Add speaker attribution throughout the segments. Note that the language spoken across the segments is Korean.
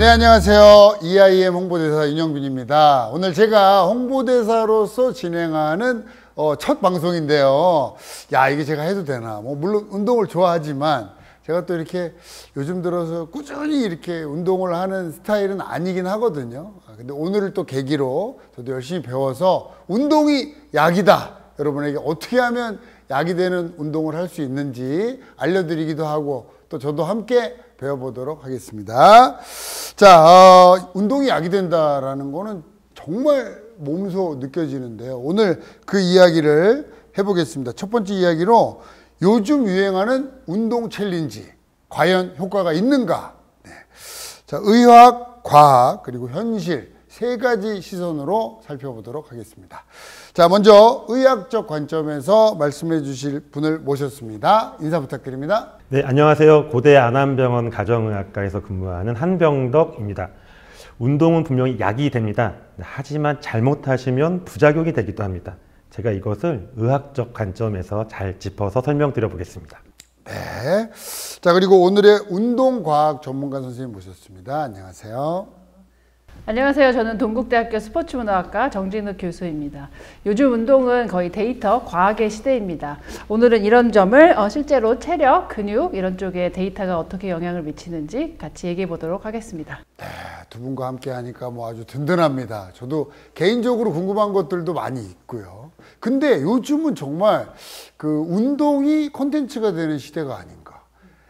Speaker 1: 네, 안녕하세요. EIM 홍보대사 윤영빈입니다. 오늘 제가 홍보대사로서 진행하는 첫 방송인데요. 야, 이게 제가 해도 되나? 뭐 물론 운동을 좋아하지만 제가 또 이렇게 요즘 들어서 꾸준히 이렇게 운동을 하는 스타일은 아니긴 하거든요. 근데 오늘을 또 계기로 저도 열심히 배워서 운동이 약이다. 여러분에게 어떻게 하면 약이 되는 운동을 할 수 있는지 알려드리기도 하고 또 저도 함께 배워보도록 하겠습니다. 자, 운동이 약이 된다라는 거는 정말 몸소 느껴지는데요. 오늘 그 이야기를 해보겠습니다. 첫 번째 이야기로 요즘 유행하는 운동 챌린지 과연 효과가 있는가? 네. 자, 의학, 과학, 그리고 현실 세 가지 시선으로 살펴보도록 하겠습니다. 자, 먼저 의학적 관점에서 말씀해 주실 분을 모셨습니다. 인사 부탁드립니다.
Speaker 2: 네, 안녕하세요. 고대 안암병원 가정의학과에서 근무하는 한병덕입니다. 운동은 분명히 약이 됩니다. 하지만 잘못하시면 부작용이 되기도 합니다. 제가 이것을 의학적 관점에서 잘 짚어서 설명드려 보겠습니다.
Speaker 1: 네. 자, 그리고 오늘의 운동과학 전문가 선생님 모셨습니다. 안녕하세요.
Speaker 3: 안녕하세요. 저는 동국대학교 스포츠문화학과 정진욱 교수입니다. 요즘 운동은 거의 데이터, 과학의 시대입니다. 오늘은 이런 점을 실제로 체력, 근육 이런 쪽에 데이터가 어떻게 영향을 미치는지 같이 얘기해 보도록 하겠습니다.
Speaker 1: 네, 두 분과 함께 하니까 뭐 아주 든든합니다. 저도 개인적으로 궁금한 것들도 많이 있고요. 근데 요즘은 정말 그 운동이 콘텐츠가 되는 시대가 아닌가.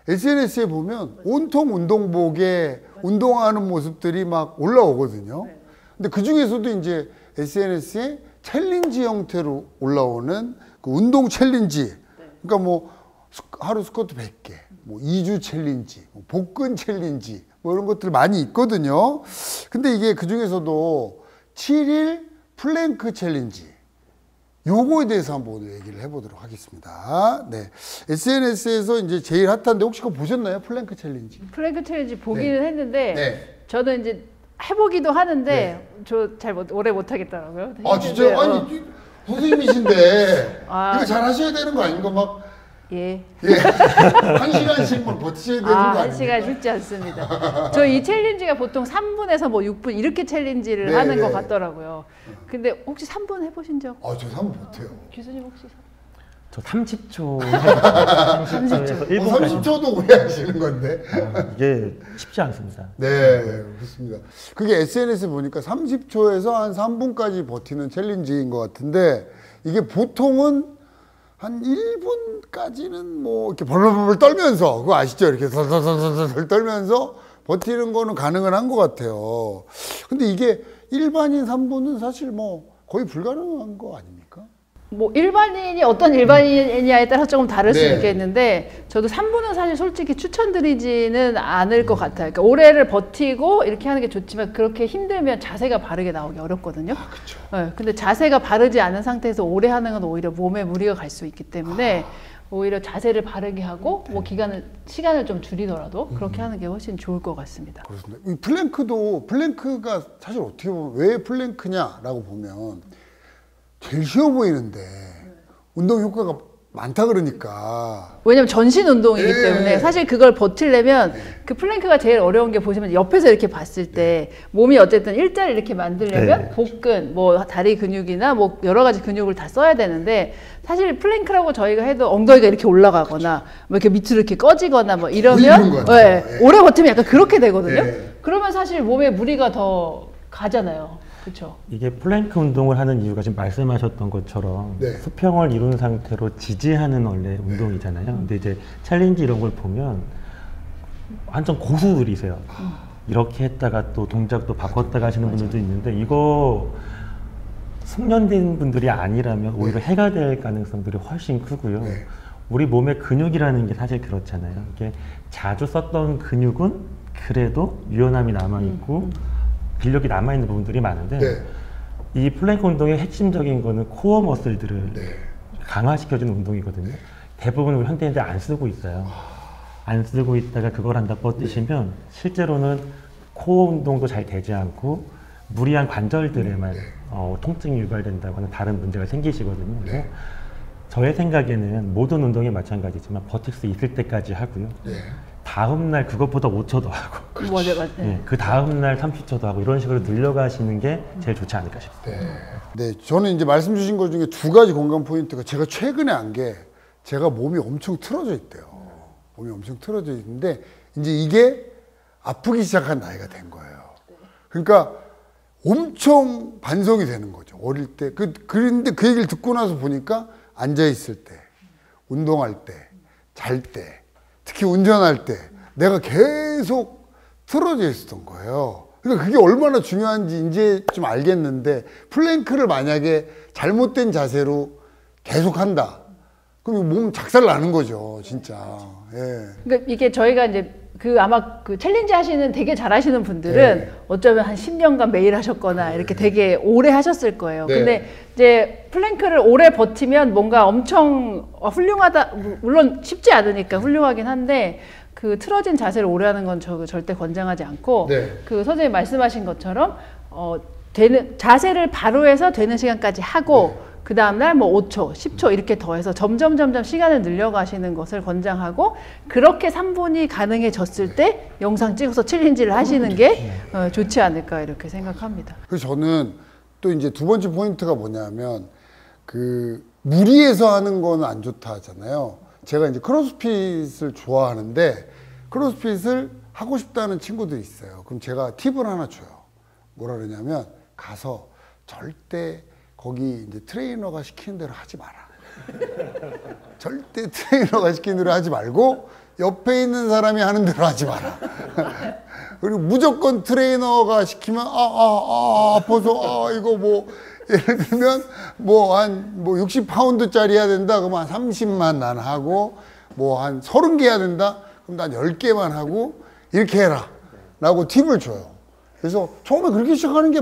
Speaker 1: SNS에 보면 온통 운동복에 운동하는 모습들이 막 올라오거든요. 근데 그 중에서도 이제 SNS에 챌린지 형태로 올라오는 그 운동 챌린지. 그러니까 뭐 하루 스쿼트 100개, 뭐 2주 챌린지, 뭐 복근 챌린지, 뭐 이런 것들 많이 있거든요. 근데 이게 그 중에서도 7일 플랭크 챌린지. 요거에 대해서 한번 오늘 얘기를 해보도록 하겠습니다. 네. SNS에서 이제 제일 핫한데 혹시 그거 보셨나요? 플랭크 챌린지?
Speaker 3: 플랭크 챌린지 보기는 했는데
Speaker 1: 네.
Speaker 3: 저는 이제 해보기도 하는데
Speaker 1: 네.
Speaker 3: 저 잘 오래 못하겠더라고요.
Speaker 1: 아, 진짜요? 아니, 선생님이신데 이거 잘 하셔야 되는 거 아닌가? 막
Speaker 3: 예.
Speaker 1: 예. 한 시간씩만 버티셔야 되는 거 아닙니까?
Speaker 3: 한 시간 쉽지 않습니다. 저 이 챌린지가 보통 3분에서 뭐 6분 이렇게 챌린지를
Speaker 1: 네,
Speaker 3: 하는
Speaker 1: 네.
Speaker 3: 것 같더라고요. 근데 혹시 3분 해보신 적?
Speaker 1: 아, 저 3분 못해요.
Speaker 3: 교수님 혹시?
Speaker 2: 저 30초, 30초에서 1분까지.
Speaker 1: 30초도 오래 하시는 건데.
Speaker 2: 이게 쉽지 않습니다.
Speaker 1: 네, 그렇습니다. 그게 SNS에 보니까 30초에서 한 3분까지 버티는 챌린지인 것 같은데 이게 보통은 한 1분까지는 뭐 이렇게 벌벌벌 떨면서 그거 아시죠? 이렇게 설설설설 떨면서 버티는 거는 가능은 한 것 같아요. 근데 이게 일반인 3분은 사실 뭐 거의 불가능한 거 아닙니까?
Speaker 3: 뭐 일반인이 어떤 일반인이냐에 따라서 조금 다를 수
Speaker 1: 네.
Speaker 3: 있겠는데 저도 3분은 사실 솔직히 추천드리지는 않을 것 같아요. 그러니까 오래를 버티고 이렇게 하는 게 좋지만 그렇게 힘들면 자세가 바르게 나오기 어렵거든요.
Speaker 1: 아, 그렇죠.
Speaker 3: 네, 근데 자세가 바르지 않은 상태에서 오래 하는 건 오히려 몸에 무리가 갈 수 있기 때문에 오히려 자세를 바르게 하고 뭐 시간을 좀 줄이더라도 그렇게 하는 게 훨씬 좋을 것 같습니다.
Speaker 1: 그렇습니다. 이 플랭크가 사실 어떻게 보면 왜 플랭크냐라고 보면 제일 쉬워 보이는데 운동 효과가 많다 그러니까.
Speaker 3: 왜냐면 전신 운동이기
Speaker 1: 네.
Speaker 3: 때문에 사실 그걸 버티려면 그 플랭크가 제일 어려운 게 보시면 옆에서 이렇게 봤을 때 몸이 어쨌든 일자를 이렇게 만들려면
Speaker 2: 네.
Speaker 3: 복근, 뭐 다리 근육이나 뭐 여러 가지 근육을 다 써야 되는데 사실 플랭크라고 저희가 해도 엉덩이가 이렇게 올라가거나 뭐 이렇게 밑으로 이렇게 꺼지거나 뭐 이러면
Speaker 1: 네.
Speaker 3: 오래 버티면 약간 그렇게 되거든요.
Speaker 1: 네.
Speaker 3: 그러면 사실 몸에 무리가 더 가잖아요. 그렇죠.
Speaker 2: 이게 플랭크 운동을 하는 이유가 지금 말씀하셨던 것처럼
Speaker 1: 네.
Speaker 2: 수평을 이룬 상태로 지지하는 원래 운동이잖아요. 근데 이제 챌린지 이런 걸 보면 완전 고수들이세요. 이렇게 했다가 또 동작도 바꿨다가 하시는 분들도 있는데 이거 숙련된 분들이 아니라면 오히려 해가 될 가능성들이 훨씬 크고요.
Speaker 1: 네.
Speaker 2: 우리 몸의 근육이라는 게 사실 그렇잖아요. 이게 자주 썼던 근육은 그래도 유연함이 남아있고 근력이 남아있는 부분들이 많은데
Speaker 1: 네.
Speaker 2: 이 플랭크 운동의 핵심적인 거는 코어 머슬들을
Speaker 1: 네.
Speaker 2: 강화시켜주는 운동이거든요. 대부분 우리 현대인들 안 쓰고 있어요. 안 쓰고 있다가 그걸 한다 뻗으시면 실제로는 코어 운동도 잘 되지 않고 무리한 관절들에만 통증이 유발된다고 하는 다른 문제가 생기시거든요. 그래서 저의 생각에는 모든 운동이 마찬가지지만 버틸 수 있을 때까지 하고요.
Speaker 1: 네.
Speaker 2: 다음 날 그것보다 5초 더 하고
Speaker 3: 맞아, 맞아.
Speaker 2: 그 다음 날 30초 더 하고 이런 식으로 늘려가시는 게 제일 좋지 않을까 싶습니다.
Speaker 1: 네, 저는 이제 말씀 주신 것 중에 두 가지 공감 포인트가 제가 최근에 안 게 제가 몸이 엄청 틀어져 있대요. 몸이 엄청 틀어져 있는데 이제 이게 아프기 시작한 나이가 된 거예요. 그러니까 엄청 반성이 되는 거죠. 어릴 때. 그런데 그 얘기를 듣고 나서 보니까 앉아있을 때, 운동할 때, 잘 때, 특히 운전할 때 내가 계속 틀어져 있었던 거예요. 그러니까 그게 얼마나 중요한지 이제 좀 알겠는데 플랭크를 만약에 잘못된 자세로 계속 한다. 그럼 몸 작살 나는 거죠, 진짜. 예.
Speaker 3: 그러니까 이게 저희가 이제 아마 그 챌린지 하시는 되게 잘하시는 분들은 어쩌면 한 10년간 매일 하셨거나 이렇게 되게 오래 하셨을 거예요. 근데 이제 플랭크를 오래 버티면 뭔가 엄청 훌륭하다, 물론 쉽지 않으니까 훌륭하긴 한데 그 틀어진 자세를 오래 하는 건 저 절대 권장하지 않고 그 선생님 말씀하신 것처럼 되는 자세를 바로 해서 되는 시간까지 하고 그 다음날 뭐 5초, 10초 이렇게 더해서 점점 시간을 늘려가시는 것을 권장하고 그렇게 3분이 가능해졌을 때 영상 찍어서 챌린지를 하시는 게 좋지 않을까 이렇게 생각합니다.
Speaker 1: 그래서 저는 또 이제 두 번째 포인트가 뭐냐면 그 무리해서 하는 거는 안 좋다 하잖아요. 제가 이제 크로스핏을 좋아하는데 크로스핏을 하고 싶다는 친구들이 있어요. 그럼 제가 팁을 하나 줘요. 뭐라 그러냐면 가서 절대 거기 이제 트레이너가 시키는 대로 하지 마라. 절대 트레이너가 시키는 대로 하지 말고 옆에 있는 사람이 하는 대로 하지 마라. 그리고 무조건 트레이너가 시키면 아파서 이거 뭐 예를 들면 뭐 한 60파운드짜리 해야 된다. 그러면 한 30만 난 하고 뭐 한 30개 해야 된다. 그럼 난 10개만 하고 이렇게 해라. 라고 팁을 줘요. 그래서 처음에 그렇게 시작하는 게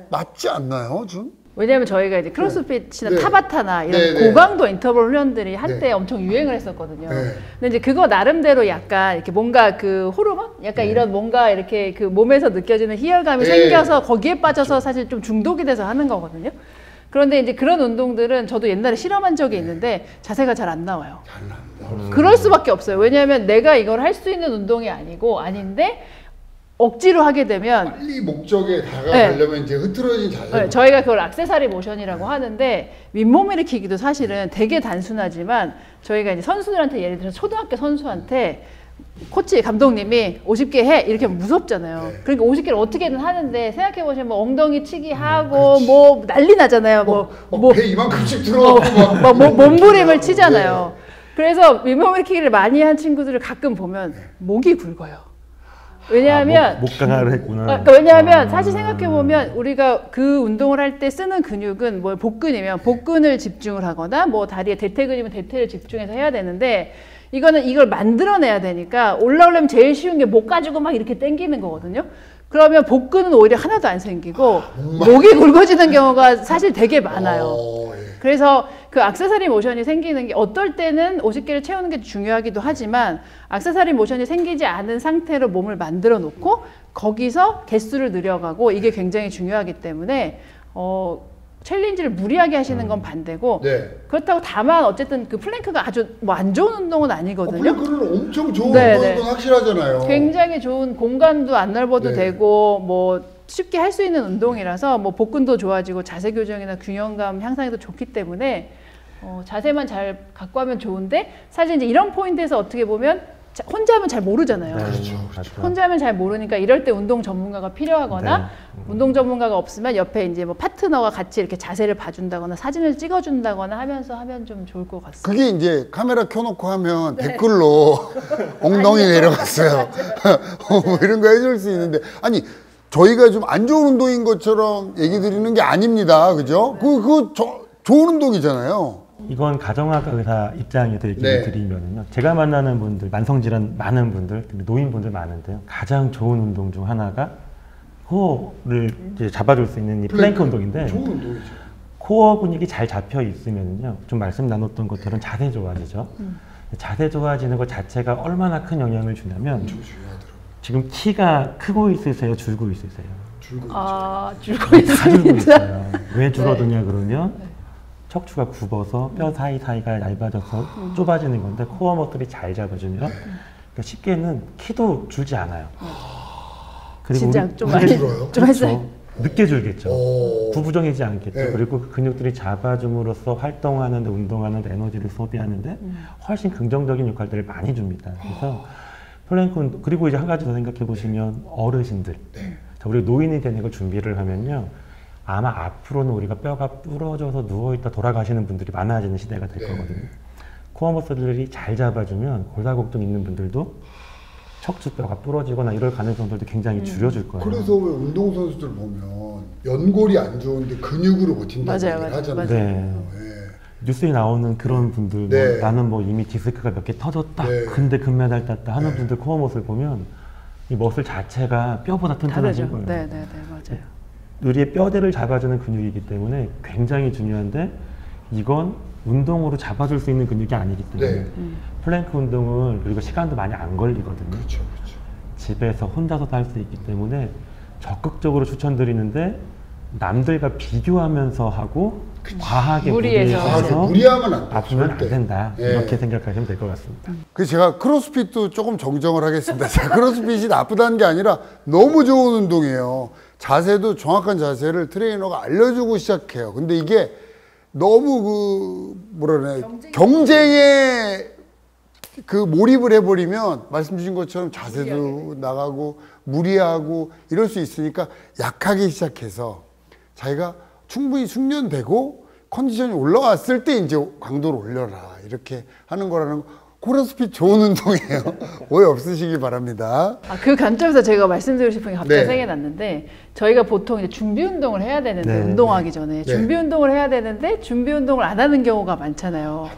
Speaker 1: 맞지 않나요? 좀?
Speaker 3: 왜냐하면 저희가 이제 크로스핏이나 타바타나 이런 고강도 인터벌 훈련들이 한때 엄청 유행을 했었거든요. 근데 이제 그거 나름대로 약간 이렇게 뭔가 그 호르몬? 약간 이런 뭔가 이렇게 그 몸에서 느껴지는 희열감이 생겨서 거기에 빠져서 사실 좀 중독이 돼서 하는 거거든요. 그런데 이제 그런 운동들은 저도 옛날에 실험한 적이 있는데 자세가 잘 안 나와요. 그럴 수밖에 없어요. 왜냐하면 내가 이걸 할 수 있는 운동이 아닌데 억지로 하게 되면
Speaker 1: 빨리 목적에 다가가려면 이제 흐트러진 자세.
Speaker 3: 저희가 그걸 액세서리 모션이라고 하는데 윗몸 일으키기도 사실은 되게 단순하지만 저희가 이제 선수들한테 예를 들어서 초등학교 선수한테 코치 감독님이 50개 해 이렇게 하면 무섭잖아요. 그러니까 50개를 어떻게든 하는데 생각해 보시면 뭐 엉덩이 치기 하고 뭐 난리 나잖아요.
Speaker 1: 배 이만큼씩 들어가고
Speaker 3: 몸부림을 치잖아요. 그래서 윗몸 일으키기를 많이 한 친구들을 가끔 보면 목이 굵어요. 왜냐하면
Speaker 2: 목 강화를 했구나.
Speaker 3: 그러니까 왜냐하면 사실 생각해 보면 우리가 그 운동을 할 때 쓰는 근육은 뭐 복근이면 복근을 집중을 하거나 뭐 다리에 대퇴근이면 대퇴를 집중해서 해야 되는데 이거는 이걸 만들어내야 되니까 올라오려면 제일 쉬운 게 목 가지고 막 이렇게 당기는 거거든요. 그러면 복근은 오히려 하나도 안 생기고 목이 굵어지는 경우가 사실 되게 많아요. 그래서 그 액세서리 모션이 생기는 게 어떨 때는 50개를 채우는 게 중요하기도 하지만 액세서리 모션이 생기지 않은 상태로 몸을 만들어 놓고 거기서 개수를 늘려가고 이게 굉장히 중요하기 때문에 챌린지를 무리하게 하시는 건 반대고 그렇다고 다만 어쨌든 그 플랭크가 아주 뭐 안 좋은 운동은 아니거든요.
Speaker 1: 플랭크는 엄청 좋은 운동은 확실하잖아요.
Speaker 3: 굉장히 좋은 공간도 안 넓어도 되고 뭐 쉽게 할 수 있는 운동이라서 뭐 복근도 좋아지고 자세 교정이나 균형감 향상에도 좋기 때문에 자세만 잘 갖고 하면 좋은데 사실 이제 이런 포인트에서 어떻게 보면 혼자 하면 잘 모르잖아요.
Speaker 2: 그렇죠.
Speaker 3: 혼자 하면 잘 모르니까 이럴 때 운동 전문가가 필요하거나 운동 전문가가 없으면 옆에 이제 뭐 파트너가 같이 이렇게 자세를 봐준다거나 사진을 찍어준다거나 하면서 하면 좀 좋을 것 같습니다.
Speaker 1: 그게 이제 카메라 켜놓고 하면 댓글로 엉덩이 내려갔어요. 뭐 이런 거 해줄 수 있는데 아니 저희가 좀 안 좋은 운동인 것처럼 얘기 드리는 게 아닙니다. 그죠? 그거 좋은 운동이잖아요.
Speaker 2: 이건 가정의학과 의사 입장에서 얘기를 드리면요. 제가 만나는 분들, 만성질환 많은 분들, 노인분들 많은데요. 가장 좋은 운동 중 하나가 코어를 이제 잡아줄 수 있는 이 플랭크 운동인데
Speaker 1: 좋은 운동이죠.
Speaker 2: 코어 근육이 잘 잡혀 있으면요. 좀 말씀 나눴던 것처럼 자세 좋아지죠. 자세 좋아지는 것 자체가 얼마나 큰 영향을 주냐면 지금 키가 크고 있으세요? 줄고 있으세요?
Speaker 1: 줄고 있죠.
Speaker 3: 줄고 있습니다.
Speaker 2: 왜 줄어드냐 그러면 척추가 굽어서 뼈 사이사이가 얇아져서 좁아지는 건데 코어 머슬이 잘 잡아주면 그러니까 쉽게는 키도 줄지 않아요.
Speaker 3: 진짜
Speaker 2: 우리-
Speaker 3: 좀
Speaker 1: 많이
Speaker 3: 많이
Speaker 1: 줄어요?
Speaker 3: 좀 했어요.
Speaker 2: 늦게 줄겠죠.
Speaker 1: 오.
Speaker 2: 구부정이지 않겠죠.
Speaker 1: 네.
Speaker 2: 그리고 그 근육들이 잡아줌으로써 활동하는데, 운동하는데, 에너지를 소비하는데 훨씬 긍정적인 역할들을 많이 줍니다. 그래서 플랭크 운동, 그리고 이제 한 가지 더 생각해 보시면 어르신들. 자, 우리 노인이 되는 걸 준비를 하면요. 아마 앞으로는 우리가 뼈가 부러져서 누워있다 돌아가시는 분들이 많아지는 시대가 될 거거든요. 코어 머슬들이 잘 잡아주면 골다공증 있는 분들도 척추뼈가 부러지거나 이럴 가능성들도 굉장히 줄여줄 거예요.
Speaker 1: 그래서 왜 운동선수들 보면 연골이 안 좋은데 근육으로 버틴다는
Speaker 3: 맞아요,
Speaker 1: 얘기를
Speaker 3: 맞아요,
Speaker 1: 하잖아요.
Speaker 2: 네.
Speaker 1: 예.
Speaker 2: 뉴스에 나오는 그런 분들, 뭐
Speaker 1: 네.
Speaker 2: 나는 뭐 이미 디스크가 몇 개 터졌다,
Speaker 1: 네.
Speaker 2: 근데 금메달 땄다 하는 분들 코어 머슬 보면 이 머슬 자체가 뼈보다
Speaker 3: 다르죠.
Speaker 2: 튼튼하신 거예요.
Speaker 3: 네, 네, 네, 맞아요.
Speaker 2: 우리의 뼈대를 잡아주는 근육이기 때문에 굉장히 중요한데 이건 운동으로 잡아줄 수 있는 근육이 아니기 때문에
Speaker 1: 네.
Speaker 2: 플랭크 운동은 그리고 시간도 많이 안 걸리거든요.
Speaker 1: 그렇죠, 그렇죠.
Speaker 2: 집에서 혼자서도 할 수 있기 때문에 적극적으로 추천드리는데 남들과 비교하면서 하고 과하게
Speaker 3: 무리해서.
Speaker 2: 무리해서
Speaker 1: 무리하면 안 돼.
Speaker 2: 아프면 안
Speaker 1: 절대.
Speaker 2: 된다.
Speaker 1: 예.
Speaker 2: 이렇게 생각하시면 될 것 같습니다.
Speaker 1: 그래서 제가 크로스핏도 조금 정정을 하겠습니다. 제가 크로스핏이 나쁘다는 게 아니라 너무 좋은 운동이에요. 자세도 정확한 자세를 트레이너가 알려주고 시작해요. 근데 이게 너무 그 뭐라 그러나 경쟁에 그 몰입을 해버리면 말씀 주신 것처럼 자세도 나가고 무리하고 이럴 수 있으니까 약하게 시작해서 자기가 충분히 숙련되고 컨디션이 올라왔을 때 이제 강도를 올려라 이렇게 하는 거라는 거. 크로스핏 좋은 운동이에요. 오해 없으시기 바랍니다.
Speaker 3: 그 관점에서 제가 말씀드리고 싶은 게 갑자기
Speaker 1: 네.
Speaker 3: 생각났는데 저희가 보통 이제 준비 운동을 해야 되는데
Speaker 2: 네.
Speaker 3: 운동하기 전에
Speaker 1: 네.
Speaker 3: 준비 운동을 해야 되는데 준비 운동을 안 하는 경우가 많잖아요.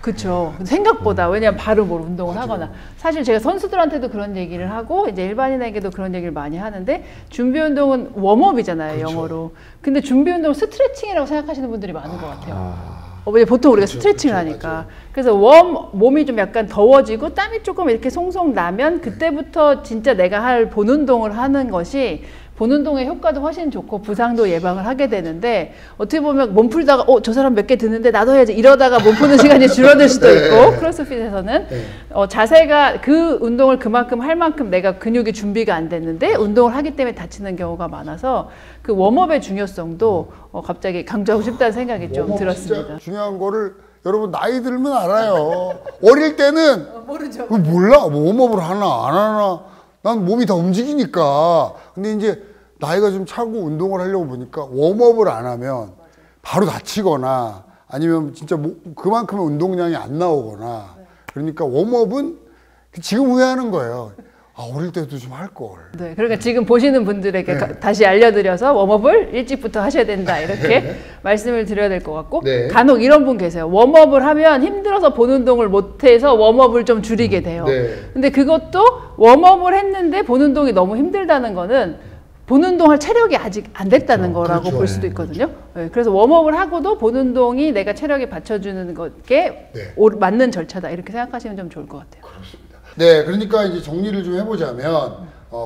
Speaker 3: 그렇죠. 생각보다 왜냐면 바로 뭘 운동을 하거나 사실 제가 선수들한테도 그런 얘기를 하고 이제 일반인에게도 그런 얘기를 많이 하는데 준비 운동은 웜업이잖아요,
Speaker 1: 그렇죠.
Speaker 3: 영어로. 근데 준비 운동은 스트레칭이라고 생각하시는 분들이 많은 것 같아요.
Speaker 2: 아,
Speaker 3: 왜냐면 보통 우리가
Speaker 1: 그렇죠,
Speaker 3: 스트레칭을
Speaker 1: 그렇죠,
Speaker 3: 하니까.
Speaker 1: 맞아요.
Speaker 3: 그래서 몸이 좀 약간 더워지고 땀이 조금 이렇게 송송 나면 그때부터 진짜 내가 할 본 운동을 하는 것이 본 운동의 효과도 훨씬 좋고 부상도 예방을 하게 되는데 어떻게 보면 몸 풀다가 저 사람 몇 개 드는데 나도 해야지 이러다가 몸 푸는 시간이 줄어들 수도 있고 크로스핏에서는 자세가 그 운동을 그만큼 할 만큼 내가 근육이 준비가 안 됐는데 운동을 하기 때문에 다치는 경우가 많아서 그 웜업의 중요성도 갑자기 강조하고 싶다는 생각이 좀
Speaker 1: 웜업
Speaker 3: 들었습니다.
Speaker 1: 진짜 중요한 거를 여러분 나이 들면 알아요. 어릴 때는
Speaker 3: 모르죠.
Speaker 1: 몰라. 뭐 웜업을 하나 안 하나. 난 몸이 다 움직이니까. 근데 이제 나이가 좀 차고 운동을 하려고 보니까 웜업을 안 하면 바로 다치거나 아니면 진짜 그만큼의 운동량이 안 나오거나 그러니까 웜업은 지금 후회하는 거예요. 어릴 때도 좀 할 걸.
Speaker 3: 네, 그러니까 지금 보시는 분들에게
Speaker 1: 네.
Speaker 3: 다시 알려드려서 웜업을 일찍부터 하셔야 된다 이렇게 말씀을 드려야 될 것 같고
Speaker 1: 네.
Speaker 3: 간혹 이런 분 계세요. 웜업을 하면 힘들어서 본 운동을 못해서 웜업을 좀 줄이게 돼요.
Speaker 1: 네.
Speaker 3: 근데 그것도 웜업을 했는데 본 운동이 너무 힘들다는 거는 본 운동할 체력이 아직 안 됐다는 거라고
Speaker 1: 그렇죠.
Speaker 3: 볼 수도 있거든요. 네, 그래서 웜업을 하고도 본 운동이 내가 체력에 받쳐주는 것게
Speaker 1: 네.
Speaker 3: 맞는 절차다 이렇게 생각하시면 좀 좋을 것 같아요.
Speaker 1: 그렇습니다. 네, 그러니까 이제 정리를 좀 해보자면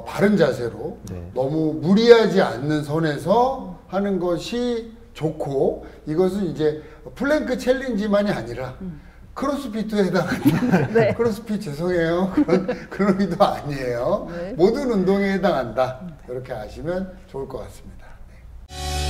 Speaker 1: 바른 자세로 너무 무리하지 않는 선에서 하는 것이 좋고 이것은 이제 플랭크 챌린지만이 아니라 크로스핏도 해당한다.
Speaker 3: 네.
Speaker 1: 크로스핏 죄송해요. 그런 의도 아니에요.
Speaker 3: 네.
Speaker 1: 모든 운동에 해당한다. 이렇게 아시면 좋을 것 같습니다. 네.